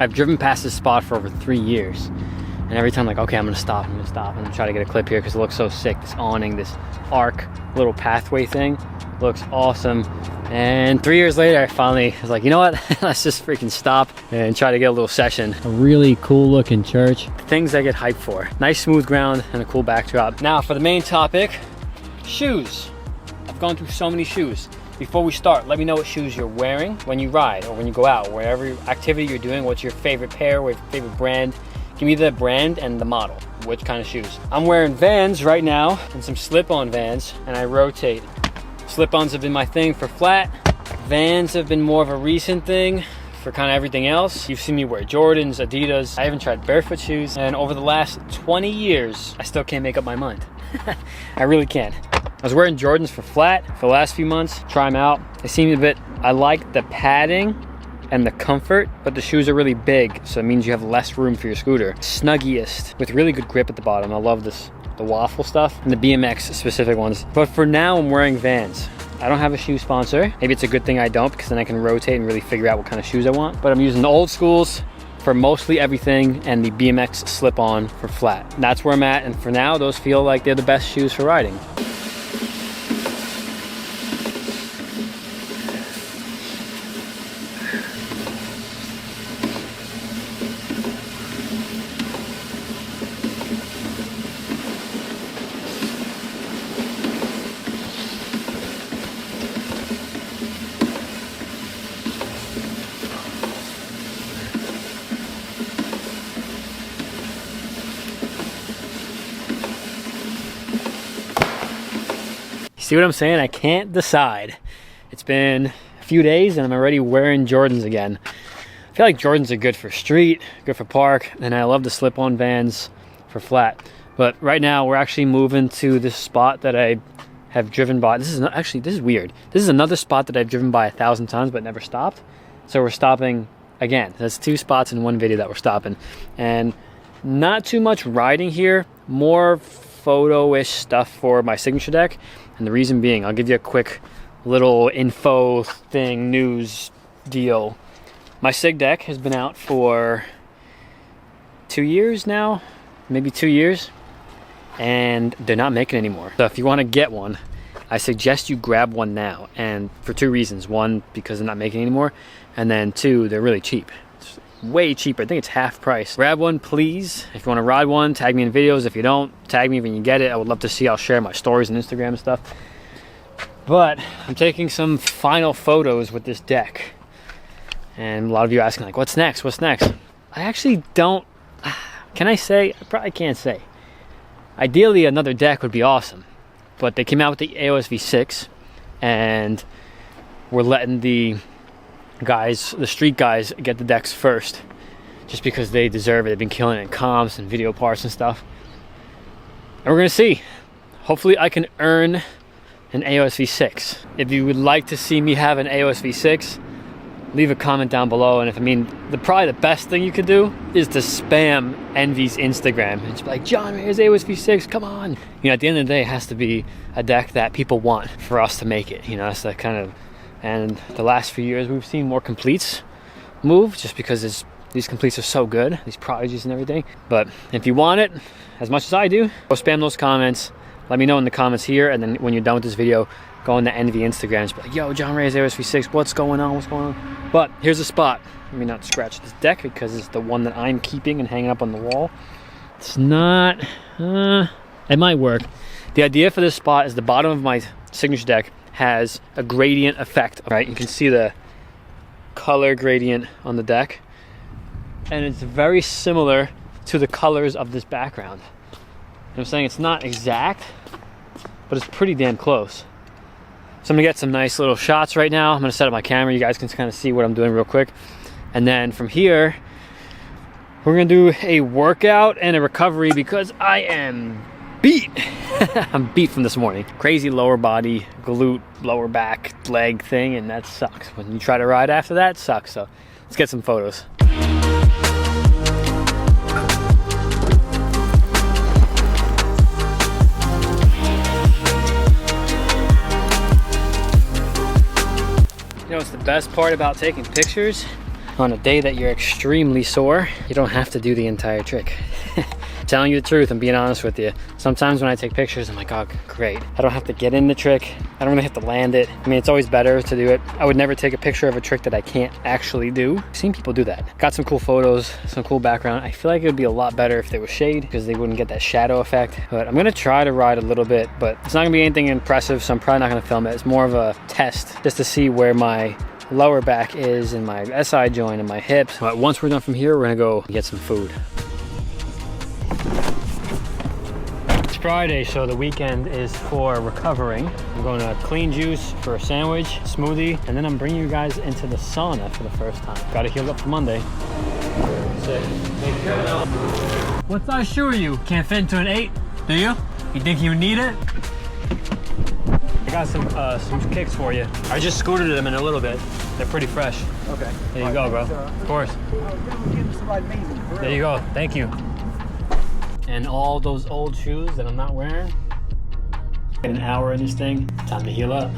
I've driven past this spot for over 3 years. And every time I'm like, okay, I'm gonna stop, and try to get a clip here because it looks so sick. This awning, this arc, little pathway thing looks awesome. And 3 years later, I finally was like, you know what? Let's just freaking stop and try to get a little session. A really cool looking church. Things I get hyped for. Nice smooth ground and a cool backdrop. Now for the main topic, shoes. I've gone through so many shoes. Before we start, let me know what shoes you're wearing when you ride or when you go out, wherever activity you're doing. What's your favorite pair, what's your favorite brand? Give me the brand and the model, which kind of shoes. I'm wearing Vans right now and some slip-on Vans, and I rotate. Slip-ons have been my thing for flat. Vans have been more of a recent thing for kind of everything else. You've seen me wear Jordans, Adidas. I haven't tried barefoot shoes, and over the last 20 years, I still can't make up my mind. I really can't. I was wearing Jordans for flat for the last few months. Try them out. They seem a bit, I like the padding and the comfort, but the shoes are really big, so it means you have less room for your scooter. Snuggiest, with really good grip at the bottom. I love this, the waffle stuff, and the BMX specific ones. But for now, I'm wearing Vans. I don't have a shoe sponsor. Maybe it's a good thing I don't, because then I can rotate and really figure out what kind of shoes I want. But I'm using the old schools for mostly everything, and the BMX slip-on for flat. That's where I'm at, and for now, those feel like they're the best shoes for riding. See what I'm saying? I can't decide. It's been a few days and I'm already wearing Jordans again. I feel like Jordans are good for street, good for park, and I love the slip-on Vans for flat. But right now we're actually moving to this spot that I have driven by. This is weird. This is another spot that I've driven by 1,000 times but never stopped. So we're stopping again. There's 2 spots in one video that we're stopping. And not too much riding here, more photo-ish stuff for my signature deck. And the reason being, I'll give you a quick little info thing, news deal. My sig deck has been out for 2 years now, maybe 2 years, and they're not making anymore. So if you want to get one, I suggest you grab one now, and for 2 reasons. 1, because they're not making anymore, and then 2, they're really cheap. It's way cheaper. I think it's half price. Grab one, please. If you want to ride one, tag me in videos. If you don't, tag me when you get it. I would love to see. I'll share my stories on Instagram and stuff. But I'm taking some final photos with this deck. And a lot of you asking, like, what's next? What's next? I actually don't... Can I say? I probably can't say. Ideally, another deck would be awesome. But they came out with the AOS V6. And we're letting the guys, the street guys, get the decks first, just because they deserve it. They've been killing it in comps and video parts and stuff, and we're gonna see. Hopefully I can earn an AOS V6. If you would like to see me have an AOS V6, leave a comment down below. And probably the best thing you could do is to spam Envy's Instagram and just be like, John, here's AOS V6, come on. At the end of the day, it has to be a deck that people want for us to make it. That's the kind of... And the last few years, we've seen more completes move, just because these completes are so good, these prodigies and everything. But if you want it as much as I do, go spam those comments. Let me know in the comments here, and then when you're done with this video, go on the Envy Instagram and just be like, yo, John Reyes AOS V6, what's going on? What's going on? But here's the spot. Let me not scratch this deck because it's the one that I'm keeping and hanging up on the wall. It's not... it might work. The idea for this spot is the bottom of my signature deck has a gradient effect, right? You can see the color gradient on the deck, and it's very similar to the colors of this background. I'm saying it's not exact, but it's pretty damn close. So I'm gonna get some nice little shots right now. I'm gonna set up my camera. You guys can kind of see what I'm doing real quick, and then from here we're gonna do a workout and a recovery because I am beat. I'm beat from this morning. Crazy lower body, glute, lower back, leg thing, and that sucks. When you try to ride after that, it sucks. So let's get some photos. What's the best part about taking pictures on a day that you're extremely sore, you don't have to do the entire trick. Telling you the truth, I'm being honest with you. Sometimes when I take pictures, I'm like, oh, great. I don't have to get in the trick. I don't really have to land it. I mean, it's always better to do it. I would never take a picture of a trick that I can't actually do. I've seen people do that. Got some cool photos, some cool background. I feel like it would be a lot better if there was shade because they wouldn't get that shadow effect. But I'm gonna try to ride a little bit, but it's not gonna be anything impressive, so I'm probably not gonna film it. It's more of a test just to see where my lower back is and my SI joint and my hips. But once we're done from here, we're gonna go get some food. Friday, so the weekend is for recovering. I'm going to Clean Juice for a sandwich, smoothie, and then I'm bringing you guys into the sauna for the first time. Got to heal up for Monday. What size shoe are you? Can't fit into an 8, do you? You think you need it? I got some kicks for you. I just scooted them in a little bit. They're pretty fresh. Okay. There you go, bro. Of course. There you go. Thank you. And all those old shoes that I'm not wearing. Get an hour in this thing, time to heal up.